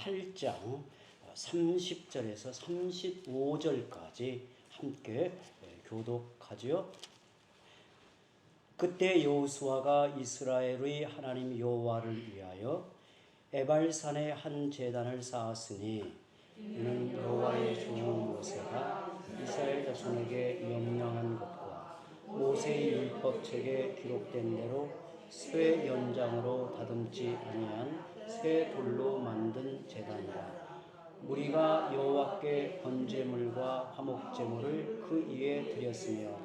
8장 30절에서 35절까지 함께 교독하지요. 그때 여호수아가 이스라엘의 하나님 여호와를 위하여 에발산에 한 제단을 쌓았으니 이는 여호와의 종 모세가 이스라엘 자손에게 명령한 것과 모세의 율법책에 기록된 대로 쇠 연장으로 다듬지 아니한 새 돌로 만든 제단이라. 무리가 여호와께 번제물과 화목제물을 그 위에 드렸으며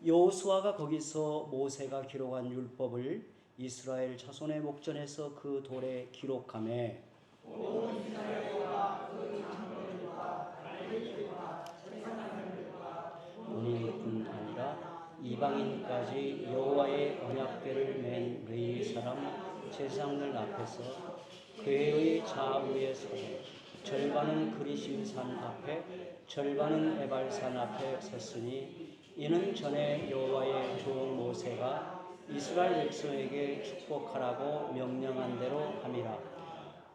여호수아가 거기서 모세가 기록한 율법을 이스라엘 자손의 목전에서 그 돌에 기록하매 온 이스라엘과 그 장로들과 관리들과 제사장들과 본인뿐 아니라 이방인까지 여호와의 언약궤를 맨 레위 사람 제사장들 앞에서 궤의 좌우에 서되 절반은 그리심산 앞에 절반은 에발산 앞에 섰으니 이는 전에 여호와의 종 모세가 이스라엘 백성에게 축복하라고 명령한 대로 함이라.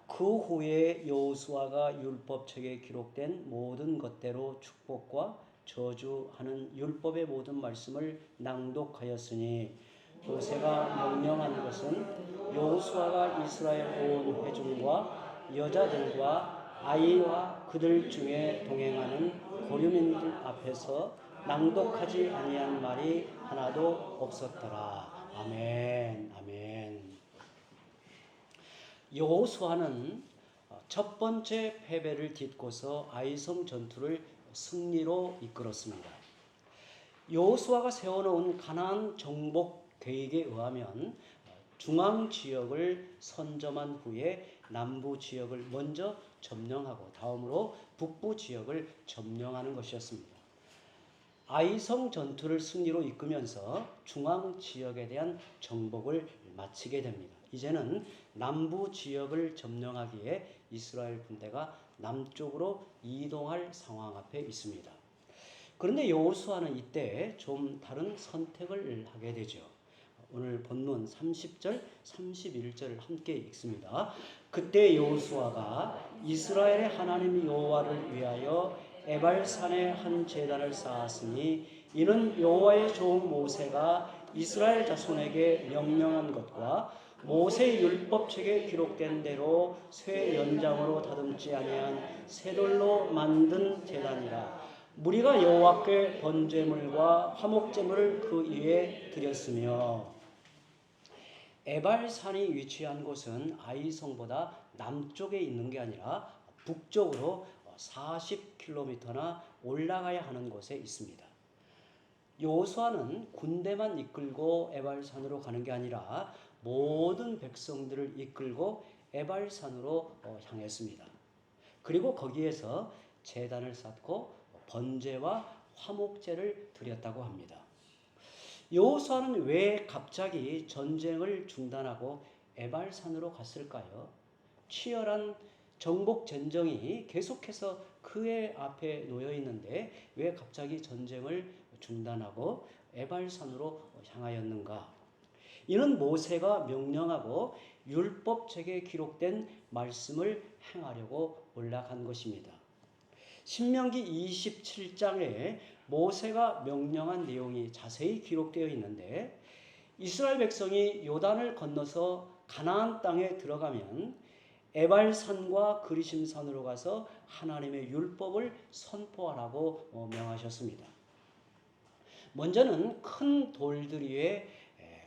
그 후에 여호수아가 율법책에 기록된 모든 것대로 축복과 저주하는 율법의 모든 말씀을 낭독하였으니 모세가 명령한 것은 여호수아가 이스라엘 온 회중과 여자들과 아이와 그들 중에 동행하는 고류민들 앞에서 낭독하지 아니한 말이 하나도 없었더라. 아멘. 아멘. 여호수아는 첫 번째 패배를 딛고서 아이성 전투를 승리로 이끌었습니다. 여호수아가 세워놓은 가나안 정복 계획에 의하면 중앙 지역을 선점한 후에 남부 지역을 먼저 점령하고 다음으로 북부 지역을 점령하는 것이었습니다. 아이성 전투를 승리로 이끌면서 중앙 지역에 대한 정복을 마치게 됩니다. 이제는 남부 지역을 점령하기에 이스라엘 군대가 남쪽으로 이동할 상황 앞에 있습니다. 그런데 여호수아는 이때 좀 다른 선택을 하게 되죠. 오늘 본문 30절, 31절을 함께 읽습니다. 그때 여호수아가 이스라엘의 하나님 여호와를 위하여 에발산에 한 제단을 쌓았으니 이는 여호와의 종 모세가 이스라엘 자손에게 명령한 것과 모세 율법책에 기록된 대로 쇠 연장으로 다듬지 아니한 쇠돌로 만든 제단이라. 무리가 여호와께 번제물과 화목제물을 그 위에 드렸으며 에발산이 위치한 곳은 아이성보다 남쪽에 있는 게 아니라 북쪽으로 40km나 올라가야 하는 곳에 있습니다. 여호수아는 군대만 이끌고 에발산으로 가는 게 아니라 모든 백성들을 이끌고 에발산으로 향했습니다. 그리고 거기에서 제단을 쌓고 번제와 화목제를 드렸다고 합니다. 여호수아는 왜 갑자기 전쟁을 중단하고 에발산으로 갔을까요? 치열한 정복 전쟁이 계속해서 그의 앞에 놓여 있는데 왜 갑자기 전쟁을 중단하고 에발산으로 향하였는가? 이는 모세가 명령하고 율법책에 기록된 말씀을 행하려고 올라간 것입니다. 신명기 27장에 모세가 명령한 내용이 자세히 기록되어 있는데 이스라엘 백성이 요단을 건너서 가나안 땅에 들어가면 에발산과 그리심산으로 가서 하나님의 율법을 선포하라고 명하셨습니다. 먼저는 큰 돌들 위에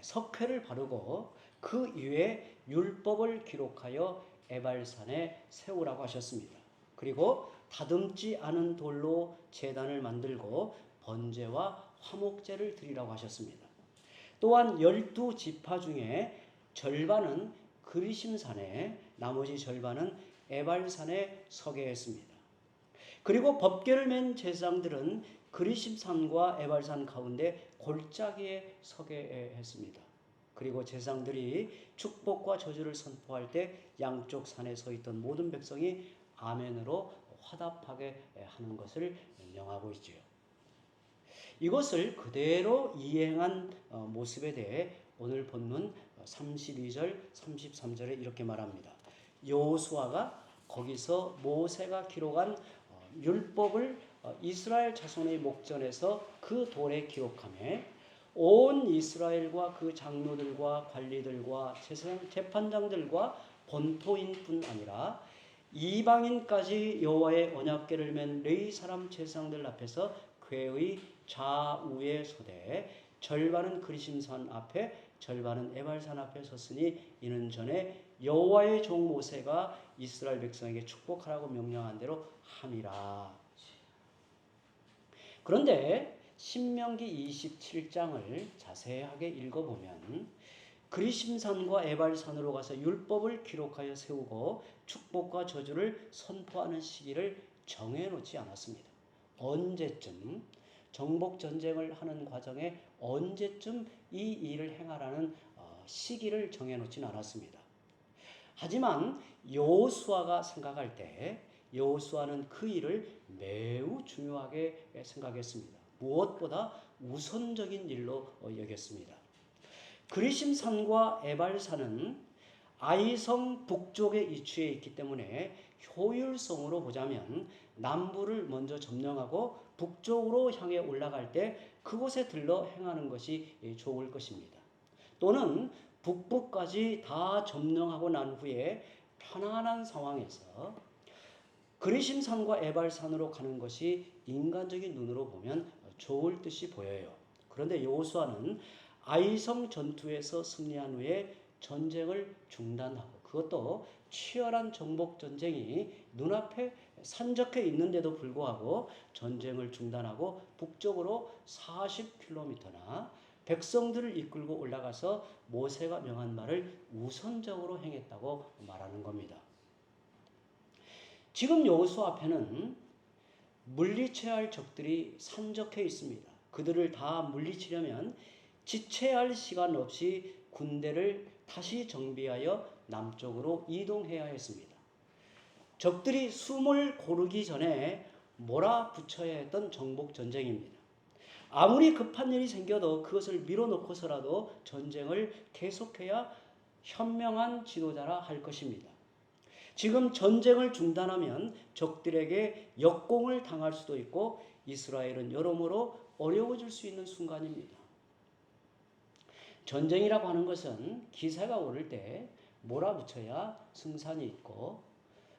석회를 바르고 그 위에 율법을 기록하여 에발산에 세우라고 하셨습니다. 그리고 다듬지 않은 돌로 제단을 만들고 번제와 화목제를 드리라고 하셨습니다. 또한 12지파 중에 절반은 그리심산에 나머지 절반은 에발산에 서게 했습니다. 그리고 법궤를 맨 제사장들은 그리심산과 에발산 가운데 골짜기에 서게 했습니다. 그리고 제사장들이 축복과 저주를 선포할 때 양쪽 산에 서 있던 모든 백성이 아멘으로 화답하게 하는 것을 명하고 있지요. 이것을 그대로 이행한 모습에 대해 오늘 본문 32절, 33절에 이렇게 말합니다. 여호수아가 거기서 모세가 기록한 율법을 이스라엘 자손의 목전에서 그 돌에 기록하며 온 이스라엘과 그 장로들과 관리들과 재판장들과 본토인뿐 아니라 이방인까지 여호와의 언약궤를 맨 레위 사람 제사장들 앞에서 궤의 좌우에 서되 절반은 그리심산 앞에 절반은 에발산 앞에 섰으니 이는 전에 여호와의 종 모세가 이스라엘 백성에게 축복하라고 명령한 대로 함이라. 그런데 신명기 27장을 자세하게 읽어보면 그리심산과 에발산으로 가서 율법을 기록하여 세우고 축복과 저주를 선포하는 시기를 정해놓지 않았습니다. 언제쯤 정복 전쟁을 하는 과정에 언제쯤 이 일을 행하라는 시기를 정해놓지는 않았습니다. 하지만 여호수아가 생각할 때 여호수아는 그 일을 매우 중요하게 생각했습니다. 무엇보다 우선적인 일로 여겼습니다. 그리심산과 에발산은 아이성 북쪽에 위치해 있기 때문에 효율성으로 보자면 남부를 먼저 점령하고 북쪽으로 향해 올라갈 때 그곳에 들러 행하는 것이 좋을 것입니다. 또는 북부까지 다 점령하고 난 후에 편안한 상황에서 그리심산과 에발산으로 가는 것이 인간적인 눈으로 보면 좋을 듯이 보여요. 그런데 여호수아는 아이성 전투에서 승리한 후에 전쟁을 중단하고 그것도 치열한 정복 전쟁이 눈앞에 산적해 있는데도 불구하고 전쟁을 중단하고 북쪽으로 40km나 백성들을 이끌고 올라가서 모세가 명한 말을 우선적으로 행했다고 말하는 겁니다. 지금 여호수아 앞에는 물리쳐야 할 적들이 산적해 있습니다. 그들을 다 물리치려면 지체할 시간 없이 군대를 다시 정비하여 남쪽으로 이동해야 했습니다. 적들이 숨을 고르기 전에 몰아붙여야 했던 정복 전쟁입니다. 아무리 급한 일이 생겨도 그것을 밀어놓고서라도 전쟁을 계속해야 현명한 지도자라 할 것입니다. 지금 전쟁을 중단하면 적들에게 역공을 당할 수도 있고 이스라엘은 여러모로 어려워질 수 있는 순간입니다. 전쟁이라고 하는 것은 기세가 오를 때 몰아붙여야 승산이 있고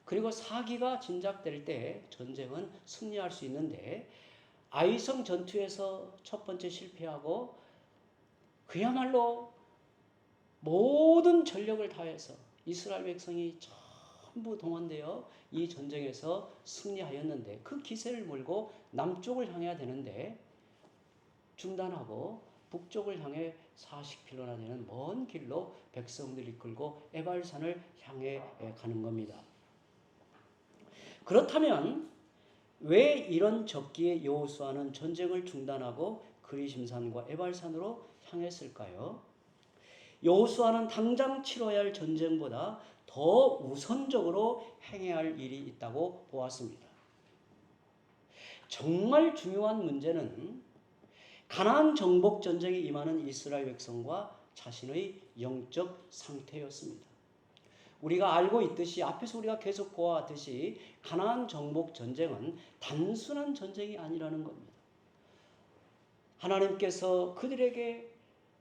그리고 사기가 진작될 때 전쟁은 승리할 수 있는데 아이성 전투에서 첫 번째 실패하고 그야말로 모든 전력을 다해서 이스라엘 백성이 전부 동원되어 이 전쟁에서 승리하였는데 그 기세를 몰고 남쪽을 향해야 되는데 중단하고 북쪽을 향해 40km나 되는 먼 길로 백성들을 이끌고 에발산을 향해 가는 겁니다. 그렇다면 왜 이런 적기에 여호수아는 전쟁을 중단하고 그리심산과 에발산으로 향했을까요? 여호수아는 당장 치러야 할 전쟁보다 더 우선적으로 행해야 할 일이 있다고 보았습니다. 정말 중요한 문제는 가나안 정복 전쟁에 임하는 이스라엘 백성과 자신의 영적 상태였습니다. 우리가 알고 있듯이 앞에서 우리가 계속 보아왔듯이 가나안 정복 전쟁은 단순한 전쟁이 아니라는 겁니다. 하나님께서 그들에게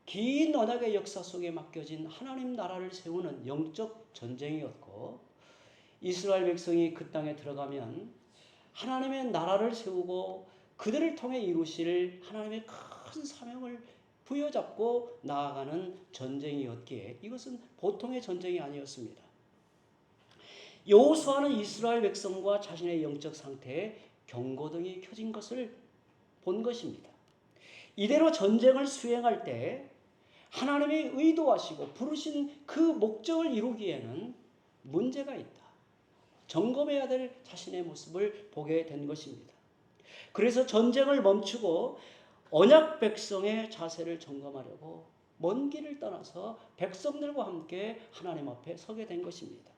긴 언약의 역사 속에 맡겨진 하나님 나라를 세우는 영적 전쟁이었고 이스라엘 백성이 그 땅에 들어가면 하나님의 나라를 세우고 그들을 통해 이루실 하나님의 큰 사명을 부여잡고 나아가는 전쟁이었기에 이것은 보통의 전쟁이 아니었습니다. 여호수아는 이스라엘 백성과 자신의 영적 상태에 경고등이 켜진 것을 본 것입니다. 이대로 전쟁을 수행할 때 하나님이 의도하시고 부르신 그 목적을 이루기에는 문제가 있다. 점검해야 될 자신의 모습을 보게 된 것입니다. 그래서 전쟁을 멈추고 언약 백성의 자세를 점검하려고 먼 길을 떠나서 백성들과 함께 하나님 앞에 서게 된 것입니다.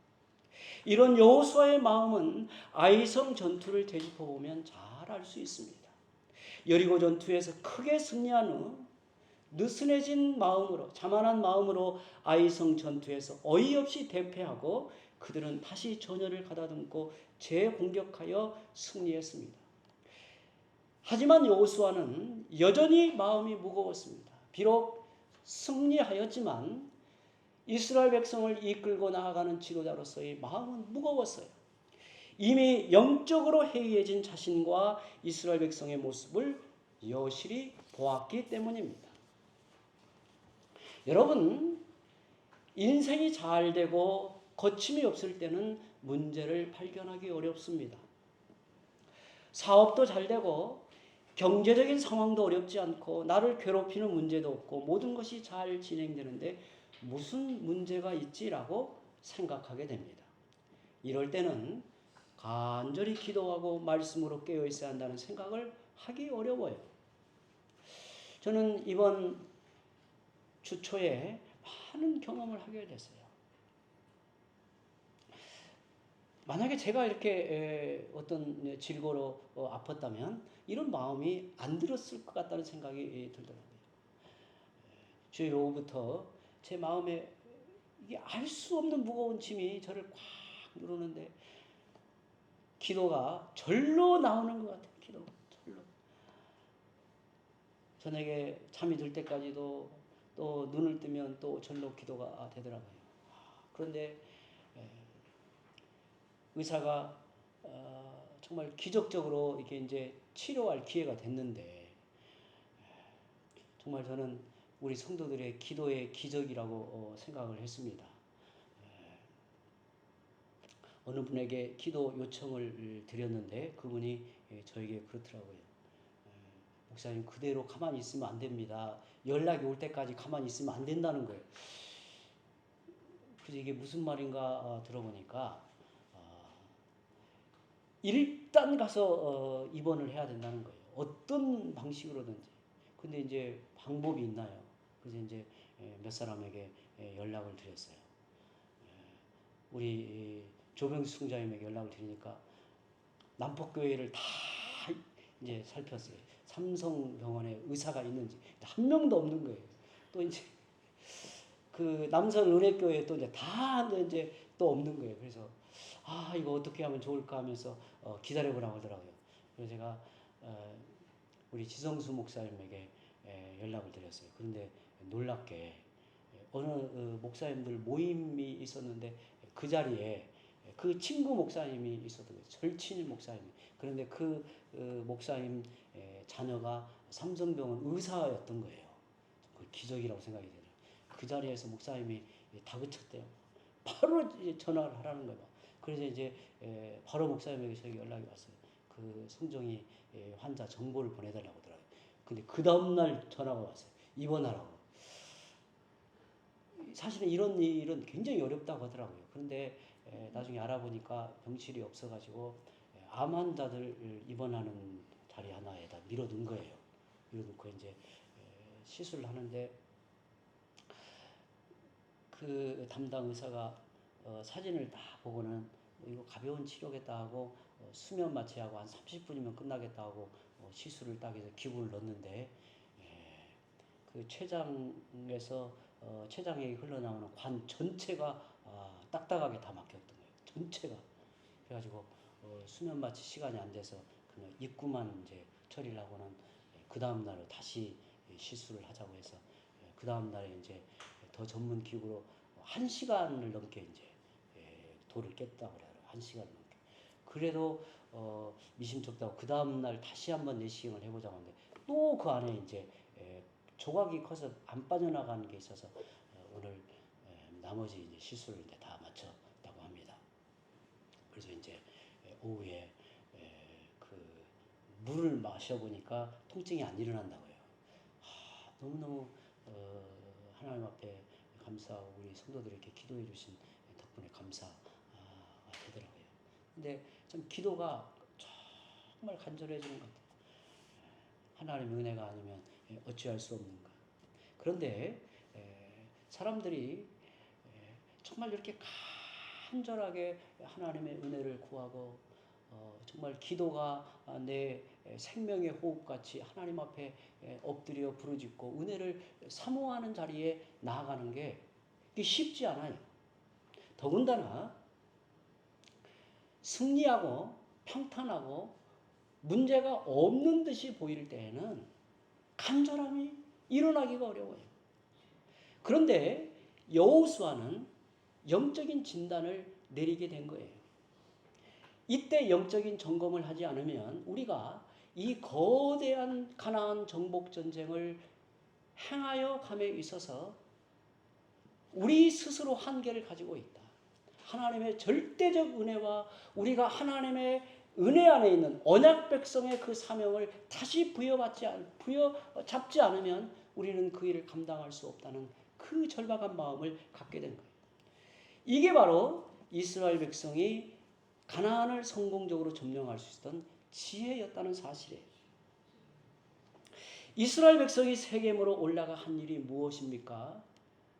이런 여호수아의 마음은 아이성 전투를 되짚어 보면 잘 알 수 있습니다. 여리고 전투에서 크게 승리한 후 느슨해진 마음으로 자만한 마음으로 아이성 전투에서 어이없이 대패하고 그들은 다시 전열을 가다듬고 재공격하여 승리했습니다. 하지만 여호수아는 여전히 마음이 무거웠습니다. 비록 승리하였지만 이스라엘 백성을 이끌고 나아가는 지도자로서의 마음은 무거웠어요. 이미 영적으로 해이해진 자신과 이스라엘 백성의 모습을 여실히 보았기 때문입니다. 여러분, 인생이 잘 되고 거침이 없을 때는 문제를 발견하기 어렵습니다. 사업도 잘 되고 경제적인 상황도 어렵지 않고 나를 괴롭히는 문제도 없고 모든 것이 잘 진행되는데 무슨 문제가 있지라고 생각하게 됩니다. 이럴 때는 간절히 기도하고 말씀으로 깨어 있어야 한다는 생각을 하기 어려워요. 저는 이번 주 초에 많은 경험을 하게 됐어요. 만약에 제가 이렇게 어떤 질고로 아팠다면 이런 마음이 안 들었을 것 같다는 생각이 들더라고요. 주일 오후부터 제 마음에 이게 알 수 없는 무거운 짐이 저를 꽉 누르는데 기도가 절로 나오는 것 같아요. 기도가 절로. 저녁에 잠이 들 때까지도 또 눈을 뜨면 또 절로 기도가 되더라고요. 그런데 의사가 정말 기적적으로 이게 이제 치료할 기회가 됐는데 정말 저는 우리 성도들의 기도의 기적이라고 생각을 했습니다. 어느 분에게 기도 요청을 드렸는데 그분이 저에게 그렇더라고요. 목사님 그대로 가만히 있으면 안 됩니다. 연락이 올 때까지 가만히 있으면 안 된다는 거예요. 그래서 이게 무슨 말인가 들어보니까 일단 가서 입원을 해야 된다는 거예요. 어떤 방식으로든지. 근데 이제 방법이 있나요? 그래서 이제 몇 사람에게 연락을 드렸어요. 우리 조병수 총장님에게 연락을 드리니까 남포교회를 다 이제 살폈어요. 삼성병원에 의사가 있는지 한 명도 없는 거예요. 또 이제 그 남선 은혜교회 또 이제 다 이제 또 없는 거예요. 그래서 이거 어떻게 하면 좋을까 하면서 기다려보라고 하더라고요. 그래서 제가 우리 지성수 목사님에게 연락을 드렸어요. 그런데 놀랍게 어느 목사님들 모임이 있었는데 그 자리에 그 친구 목사님이 있었던 거예요. 절친 목사님. 그런데 그 목사님 자녀가 삼성병원 의사였던 거예요. 그 기적이라고 생각이 돼요. 그 자리에서 목사님이 다그쳤대요. 바로 전화를 하라는 거예요. 그래서 이제 바로 목사님에게 저에게 연락이 왔어요. 그 성종이 환자 정보를 보내달라고 하더라고요. 근데 그 다음날 전화가 왔어요. 입원하라고. 사실은 이런 일은 굉장히 어렵다고 하더라고요. 그런데 나중에 알아보니까 병실이 없어가지고 암 환자들 입원하는 자리 하나에다 밀어둔 거예요. 밀어놓고 이제 시술을 하는데 그 담당 의사가 사진을 다 보고는 이거 가벼운 치료겠다 하고 수면 마취하고 한 30분이면 끝나겠다 하고 시술을 딱 해서 기구를 넣었는데 그 췌장에서 췌장액이 흘러나오는 관 전체가 딱딱하게 다 막혔던 거예요. 전체가. 그래가지고 수면 마취 시간이 안 돼서 그냥 입구만 이제 처리를 하고는 그 다음 날 다시 시술을 하자고 해서 그 다음 날에 이제 더 전문 기구로 1시간을 넘게 이제 돌을 깼다고 그래요. 1시간 넘게. 그래도 미심쩍다고 그 다음 날 다시 한번 내시경을 해보자고 하는데 또 그 안에 이제 조각이 커서 안 빠져나가는 게 있어서 오늘 나머지 이제 시술을 이제 다 마쳤다고 합니다. 그래서 이제 오후에 그 물을 마셔보니까 통증이 안 일어난다고요. 너무너무 하나님 앞에 감사하고 우리 성도들이 이렇게 기도해 주신 덕분에 감사가 되더라고요. 근데 참 기도가 정말 간절해지는 것 같아요. 하나님의 은혜가 아니면 어찌할 수 없는가. 그런데 사람들이 정말 이렇게 간절하게 하나님의 은혜를 구하고 정말 기도가 내 생명의 호흡같이 하나님 앞에 엎드려 부르짖고 은혜를 사모하는 자리에 나아가는 게 쉽지 않아요. 더군다나 승리하고 평탄하고 문제가 없는 듯이 보일 때에는 간절함이 일어나기가 어려워요. 그런데 여호수아는 영적인 진단을 내리게 된 거예요. 이때 영적인 점검을 하지 않으면 우리가 이 거대한 가나안 정복 전쟁을 행하여 감에 있어서 우리 스스로 한계를 가지고 있다. 하나님의 절대적 은혜와 우리가 하나님의 은혜 안에 있는 언약 백성의 그 사명을 다시 부여잡지 않으면 우리는 그 일을 감당할 수 없다는 그 절박한 마음을 갖게 된 거예요. 이게 바로 이스라엘 백성이 가나안을 성공적으로 점령할 수 있었던 지혜였다는 사실이에요. 이스라엘 백성이 세겜으로 올라가 한 일이 무엇입니까?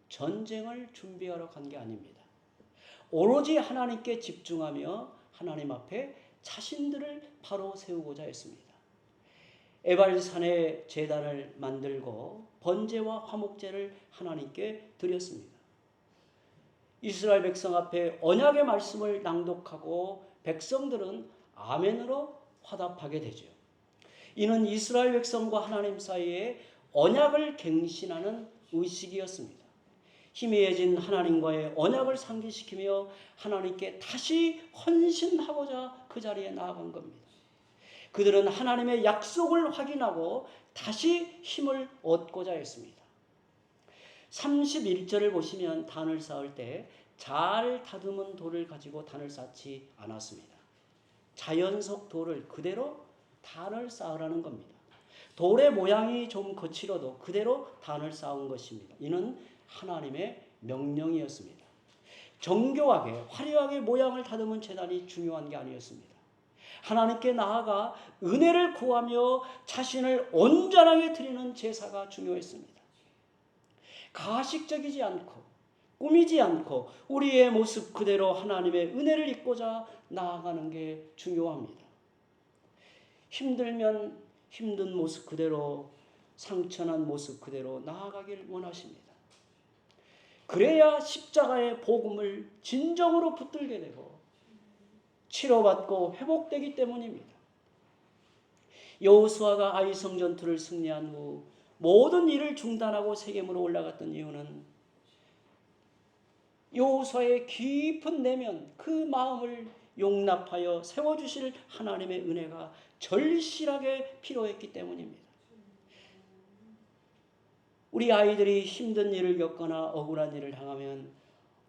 전쟁을 준비하러 간 게 아닙니다. 오로지 하나님께 집중하며 하나님 앞에 자신들을 바로 세우고자 했습니다. 에발산에 제단을 만들고 번제와 화목제를 하나님께 드렸습니다. 이스라엘 백성 앞에 언약의 말씀을 낭독하고 백성들은 아멘으로 화답하게 되죠. 이는 이스라엘 백성과 하나님 사이에 언약을 갱신하는 의식이었습니다. 희미해진 하나님과의 언약을 상기시키며 하나님께 다시 헌신하고자 그 자리에 나아간 겁니다. 그들은 하나님의 약속을 확인하고 다시 힘을 얻고자 했습니다. 31절을 보시면 단을 쌓을 때 잘 다듬은 돌을 가지고 단을 쌓지 않았습니다. 자연석 돌을 그대로 단을 쌓으라는 겁니다. 돌의 모양이 좀 거칠어도 그대로 단을 쌓은 것입니다. 이는 하나님의 명령이었습니다. 정교하게 화려하게 모양을 다듬은 제단이 중요한 게 아니었습니다. 하나님께 나아가 은혜를 구하며 자신을 온전하게 드리는 제사가 중요했습니다. 가식적이지 않고 꾸미지 않고 우리의 모습 그대로 하나님의 은혜를 입고자 나아가는 게 중요합니다. 힘들면 힘든 모습 그대로, 상처난 모습 그대로 나아가길 원하십니다. 그래야 십자가의 복음을 진정으로 붙들게 되고 치료받고 회복되기 때문입니다. 여호수아가 아이성 전투를 승리한 후 모든 일을 중단하고 세겜으로 올라갔던 이유는 여호수아의 깊은 내면 그 마음을 용납하여 세워주실 하나님의 은혜가 절실하게 필요했기 때문입니다. 우리 아이들이 힘든 일을 겪거나 억울한 일을 당하면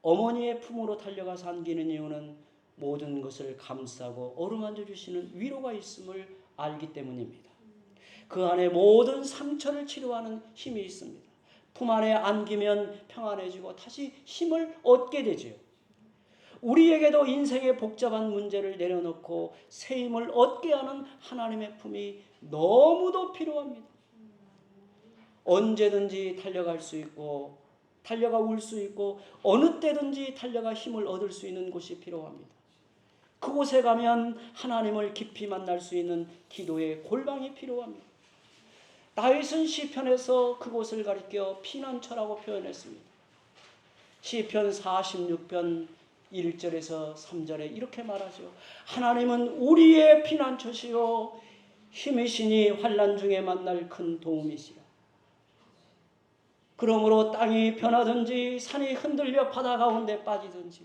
어머니의 품으로 달려가서 안기는 이유는 모든 것을 감싸고 어루만져 주시는 위로가 있음을 알기 때문입니다. 그 안에 모든 상처를 치료하는 힘이 있습니다. 품 안에 안기면 평안해지고 다시 힘을 얻게 되죠. 우리에게도 인생의 복잡한 문제를 내려놓고 새 힘을 얻게 하는 하나님의 품이 너무도 필요합니다. 언제든지 달려갈 수 있고 달려가 울 수 있고 어느 때든지 달려가 힘을 얻을 수 있는 곳이 필요합니다. 그곳에 가면 하나님을 깊이 만날 수 있는 기도의 골방이 필요합니다. 다윗은 시편에서 그곳을 가리켜 피난처라고 표현했습니다. 시편 46편 1절에서 3절에 이렇게 말하죠. 하나님은 우리의 피난처시요 힘이시니 환난 중에 만날 큰 도움이시라. 그러므로 땅이 변하든지 산이 흔들려 바다 가운데 빠지든지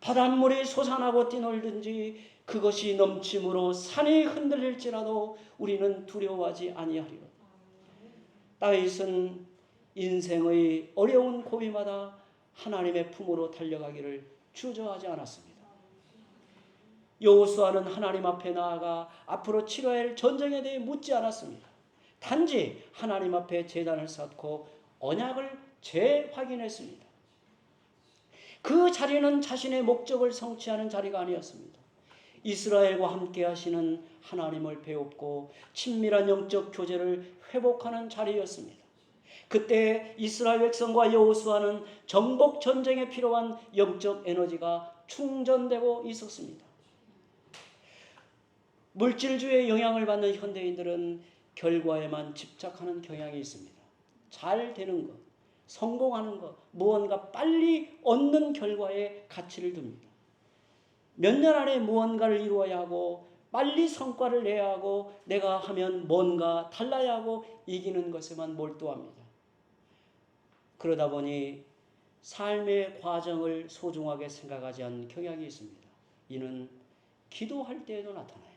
바닷물이 솟아나고 뛰놀든지 그것이 넘침으로 산이 흔들릴지라도 우리는 두려워하지 아니하리로다. 다윗은 인생의 어려운 고비마다 하나님의 품으로 달려가기를 주저하지 않았습니다. 여호수아는 하나님 앞에 나아가 앞으로 치러야 할 전쟁에 대해 묻지 않았습니다. 단지 하나님 앞에 제단을 쌓고 언약을 재확인했습니다. 그 자리는 자신의 목적을 성취하는 자리가 아니었습니다. 이스라엘과 함께 하시는 하나님을 배웠고 친밀한 영적 교제를 회복하는 자리였습니다. 그때 이스라엘 백성과 여호수아는 정복 전쟁에 필요한 영적 에너지가 충전되고 있었습니다. 물질주의의 영향을 받는 현대인들은 결과에만 집착하는 경향이 있습니다. 잘 되는 것, 성공하는 것, 무언가 빨리 얻는 결과에 가치를 둡니다. 몇 년 안에 무언가를 이루어야 하고 빨리 성과를 내야 하고 내가 하면 뭔가 달라야 하고 이기는 것에만 몰두합니다. 그러다 보니 삶의 과정을 소중하게 생각하지 않는 경향이 있습니다. 이는 기도할 때에도 나타나요.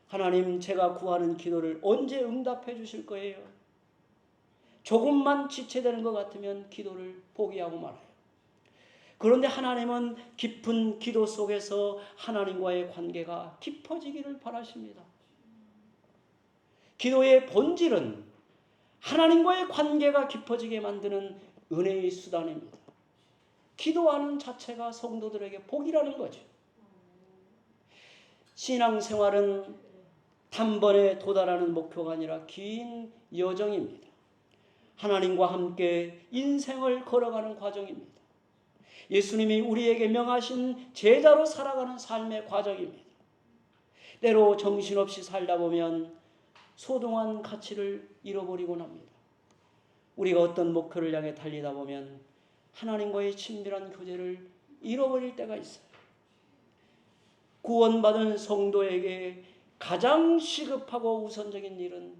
하나님, 제가 구하는 기도를 언제 응답해 주실 거예요? 조금만 지체되는 것 같으면 기도를 포기하고 말아요. 그런데 하나님은 깊은 기도 속에서 하나님과의 관계가 깊어지기를 바라십니다. 기도의 본질은 하나님과의 관계가 깊어지게 만드는 은혜의 수단입니다. 기도하는 자체가 성도들에게 복이라는 거죠. 신앙생활은 단번에 도달하는 목표가 아니라 긴 여정입니다. 하나님과 함께 인생을 걸어가는 과정입니다. 예수님이 우리에게 명하신 제자로 살아가는 삶의 과정입니다. 때로 정신없이 살다 보면 소중한 가치를 잃어버리곤 합니다. 우리가 어떤 목표를 향해 달리다 보면 하나님과의 친밀한 교제를 잃어버릴 때가 있어요. 구원받은 성도에게 가장 시급하고 우선적인 일은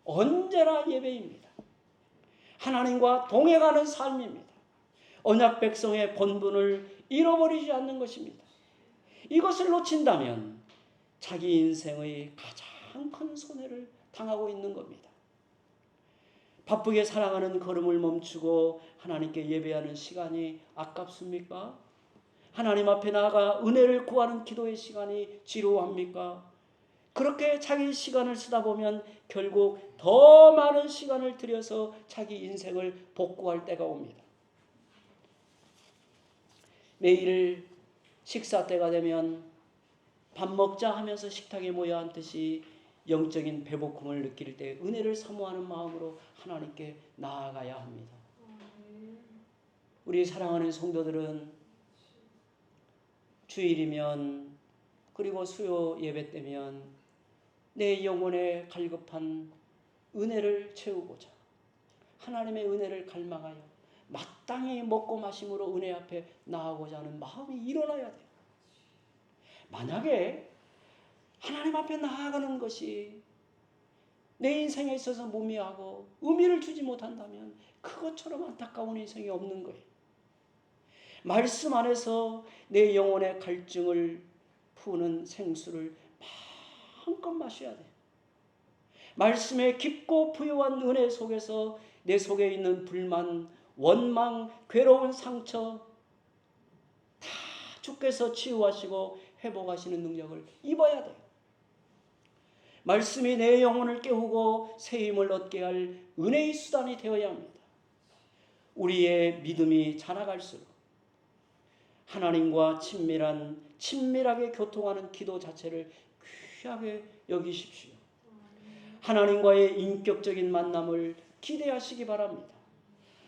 언제나 예배입니다. 하나님과 동행하는 삶입니다. 언약 백성의 본분을 잃어버리지 않는 것입니다. 이것을 놓친다면 자기 인생의 가장 큰 손해를 당하고 있는 겁니다. 바쁘게 살아가는 걸음을 멈추고 하나님께 예배하는 시간이 아깝습니까? 하나님 앞에 나아가 은혜를 구하는 기도의 시간이 지루합니까? 그렇게 자기 시간을 쓰다 보면 결국 더 많은 시간을 들여서 자기 인생을 복구할 때가 옵니다. 매일 식사 때가 되면 밥 먹자 하면서 식탁에 모여 앉듯이 영적인 배고픔을 느낄 때 은혜를 사모하는 마음으로 하나님께 나아가야 합니다. 우리 사랑하는 성도들은 주일이면 그리고 수요 예배 때면 내 영혼에 갈급한 은혜를 채우고자 하나님의 은혜를 갈망하여 마땅히 먹고 마심으로 은혜 앞에 나아가고자 하는 마음이 일어나야 돼요. 만약에 하나님 앞에 나아가는 것이 내 인생에 있어서 무미하고 의미를 주지 못한다면 그것처럼 안타까운 인생이 없는 거예요. 말씀 안에서 내 영혼의 갈증을 푸는 생수를 마음껏 마셔야 돼요. 말씀의 깊고 부유한 은혜 속에서 내 속에 있는 불만, 원망, 괴로운 상처 다 주께서 치유하시고 회복하시는 능력을 입어야 돼요. 말씀이 내 영혼을 깨우고 새 힘을 얻게 할 은혜의 수단이 되어야 합니다. 우리의 믿음이 자라갈수록 하나님과 친밀하게 교통하는 기도 자체를 귀하게 여기십시오. 하나님과의 인격적인 만남을 기대하시기 바랍니다.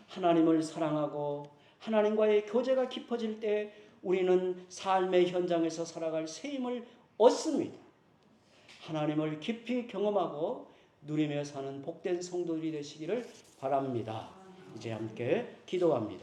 하나님을 사랑하고 하나님과의 교제가 깊어질 때 우리는 삶의 현장에서 살아갈 새 힘을 얻습니다. 하나님을 깊이 경험하고 누리며 사는 복된 성도들이 되시기를 바랍니다. 이제 함께 기도합니다.